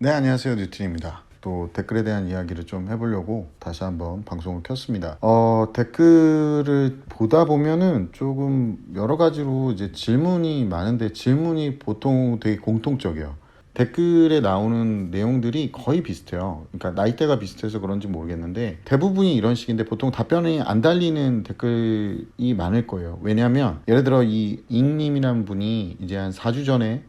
네, 안녕하세요. 뉴튼입니다. 또 댓글에 대한 이야기를 좀 해보려고 다시 한번 방송을 켰습니다. 댓글을 보다 보면은 조금 여러 가지로 이제 질문이 많은데 질문이 보통 되게 공통적이에요. 댓글에 나오는 내용들이 거의 비슷해요. 그러니까 나이대가 비슷해서 그런지 모르겠는데 대부분이 이런 식인데 보통 답변이 안 달리는 댓글이 많을 거예요. 왜냐하면 예를 들어 이 잉님이라는 분이 이제 한 4주 전에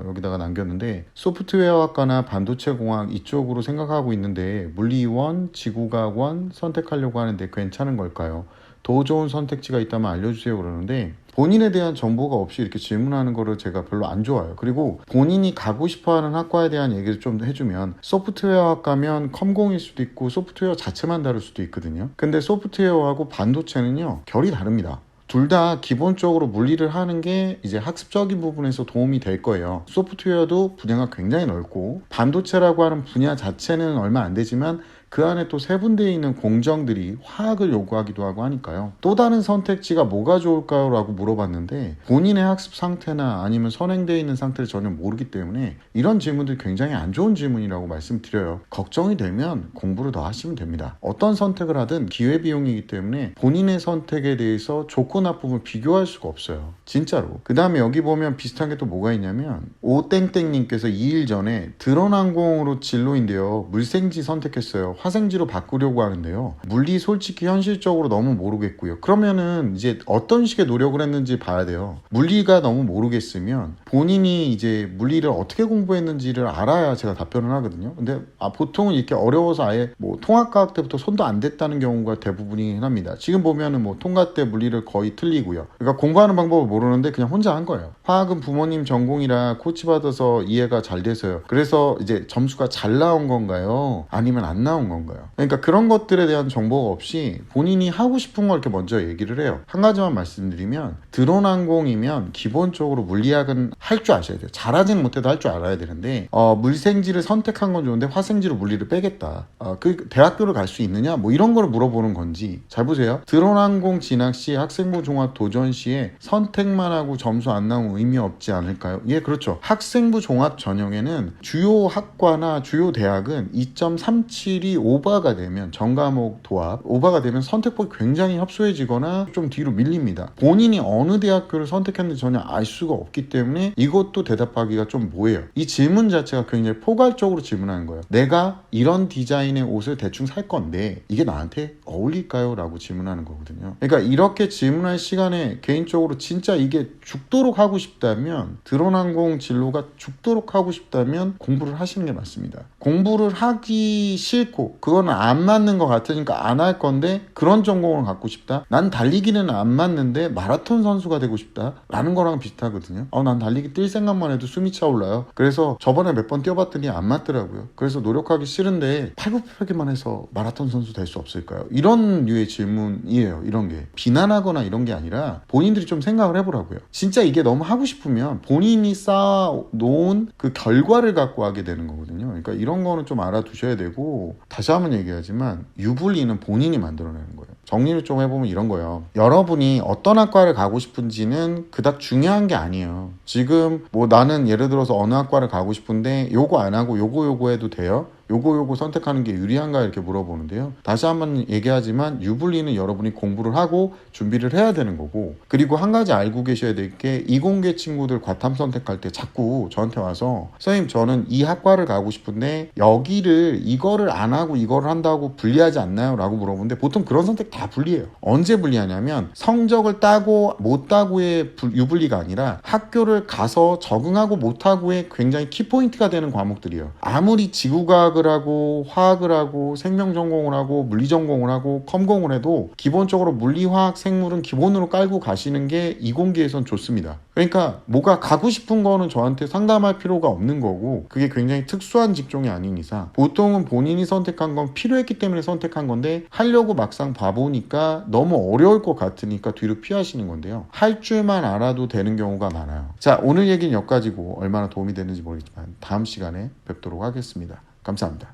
여기다가 남겼는데 소프트웨어학과나 반도체공학 이쪽으로 생각하고 있는데 물리원, 지구과학원 선택하려고 하는데 괜찮은 걸까요? 더 좋은 선택지가 있다면 알려주세요 그러는데 본인에 대한 정보가 없이 이렇게 질문하는 거를 제가 별로 안 좋아해요. 그리고 본인이 가고 싶어하는 학과에 대한 얘기를 좀 해주면 소프트웨어 학과면 컴공일 수도 있고 소프트웨어 자체만 다를 수도 있거든요. 근데 소프트웨어하고 반도체는요 결이 다릅니다. 둘 다 기본적으로 물리를 하는 게 이제 학습적인 부분에서 도움이 될 거예요. 소프트웨어도 분야가 굉장히 넓고 반도체라고 하는 분야 자체는 얼마 안 되지만 그 안에 또 세분되어 있는 공정들이 화학을 요구하기도 하고 하니까요. 또 다른 선택지가 뭐가 좋을까요? 라고 물어봤는데 본인의 학습 상태나 아니면 선행되어 있는 상태를 전혀 모르기 때문에 이런 질문들이 굉장히 안 좋은 질문이라고 말씀드려요. 걱정이 되면 공부를 더 하시면 됩니다. 어떤 선택을 하든 기회비용이기 때문에 본인의 선택에 대해서 좋고 나쁨을 비교할 수가 없어요. 진짜로. 그 다음에 여기 보면 비슷한 게 또 뭐가 있냐면 오땡땡님께서 2일 전에 드론항공으로 진로인데요. 물생지 선택했어요. 화생지로 바꾸려고 하는데요. 물리 솔직히 현실적으로 너무 모르겠고요. 그러면은 이제 어떤 식의 노력을 했는지 봐야 돼요. 물리가 너무 모르겠으면 본인이 이제 물리를 어떻게 공부했는지를 알아야 제가 답변을 하거든요. 근데 보통은 이렇게 어려워서 아예 뭐 통합과학 때부터 손도 안 댔다는 경우가 대부분이긴 합니다. 지금 보면은 뭐 통과 때 물리를 거의 틀리고요. 그러니까 공부하는 방법을 모르는데 그냥 혼자 한 거예요. 화학은 부모님 전공이라 코치 받아서 이해가 잘 돼서요. 그래서 이제 점수가 잘 나온 건가요? 아니면 안 나온 건가요? 그러니까 그런 것들에 대한 정보가 없이 본인이 하고 싶은 걸 이렇게 먼저 얘기를 해요. 한 가지만 말씀드리면 드론항공이면 기본적으로 물리학은 할 줄 아셔야 돼요. 잘하지는 못해도 할 줄 알아야 되는데 물생지를 선택한 건 좋은데 화생지로 물리를 빼겠다. 그 대학교를 갈 수 있느냐? 뭐 이런 걸 물어보는 건지. 잘 보세요. 드론항공 진학 시 학생부 종합 도전 시에 선택만 하고 점수 안 나오면 의미 없지 않을까요? 예, 그렇죠. 학생부 종합 전형에는 주요 학과나 주요 대학은 2.37이 오버가 되면 전과목 도합 오버가 되면 선택폭이 굉장히 협소해지거나 좀 뒤로 밀립니다. 본인이 어느 대학교를 선택했는지 전혀 알 수가 없기 때문에 이것도 대답하기가 좀 뭐해요. 이 질문 자체가 굉장히 포괄적으로 질문하는 거예요. 내가 이런 디자인의 옷을 대충 살 건데 이게 나한테 어울릴까요? 라고 질문하는 거거든요. 그러니까 이렇게 질문할 시간에 개인적으로 진짜 이게 죽도록 하고 싶다면 드론항공 진로가 죽도록 하고 싶다면 공부를 하시는 게 맞습니다. 공부를 하기 싫고 그거는 안 맞는 것 같으니까 안 할 건데 그런 전공을 갖고 싶다? 난 달리기는 안 맞는데 마라톤 선수가 되고 싶다? 라는 거랑 비슷하거든요. 난 달리기 뛸 생각만 해도 숨이 차올라요. 그래서 저번에 몇 번 뛰어봤더니 안 맞더라고요. 그래서 노력하기 싫은데 팔굽혀펴기만 해서 마라톤 선수 될 수 없을까요? 이런 류의 질문이에요. 이런 게 비난하거나 이런 게 아니라 본인들이 좀 생각을 해보라고요. 진짜 이게 너무 하고 싶으면 본인이 쌓아놓은 그 결과를 갖고 하게 되는 거거든요. 그러니까 이런 거는 좀 알아두셔야 되고, 다시 한번 얘기하지만 유불리는 본인이 만들어내는 거예요. 정리를 좀 해보면 이런 거예요. 여러분이 어떤 학과를 가고 싶은지는 그닥 중요한 게 아니에요. 지금 뭐 나는 예를 들어서 어느 학과를 가고 싶은데 요거 안 하고 요거 해도 돼요? 요거 선택하는 게 유리한가 이렇게 물어보는데요. 다시 한번 얘기하지만 유불리는 여러분이 공부를 하고 준비를 해야 되는 거고, 그리고 한 가지 알고 계셔야 될 게 이공계 친구들 과탐 선택할 때 자꾸 저한테 와서 선생님 저는 이 학과를 가고 싶은데 여기를 이거를 안 하고 이거를 한다고 불리하지 않나요? 라고 물어보는데 보통 그런 선택 다 불리해요. 언제 불리하냐면 성적을 따고 못 따고의 유불리가 아니라 학교를 가서 적응하고 못하고의 굉장히 키포인트가 되는 과목들이에요. 아무리 지구과학을 하고 화학을 하고 생명 전공을 하고 물리 전공을 하고 컴공을 해도 기본적으로 물리, 화학, 생물은 기본으로 깔고 가시는 게 이공계에선 좋습니다. 그러니까 뭐가 가고 싶은 거는 저한테 상담할 필요가 없는 거고, 그게 굉장히 특수한 직종이 아닌 이상 보통은 본인이 선택한 건 필요했기 때문에 선택한 건데 하려고 막상 봐보니까 너무 어려울 것 같으니까 뒤로 피하시는 건데요. 할 줄만 알아도 되는 경우가 많아요. 자, 오늘 얘기는 여기까지고 얼마나 도움이 되는지 모르겠지만 다음 시간에 뵙도록 하겠습니다. 감사합니다.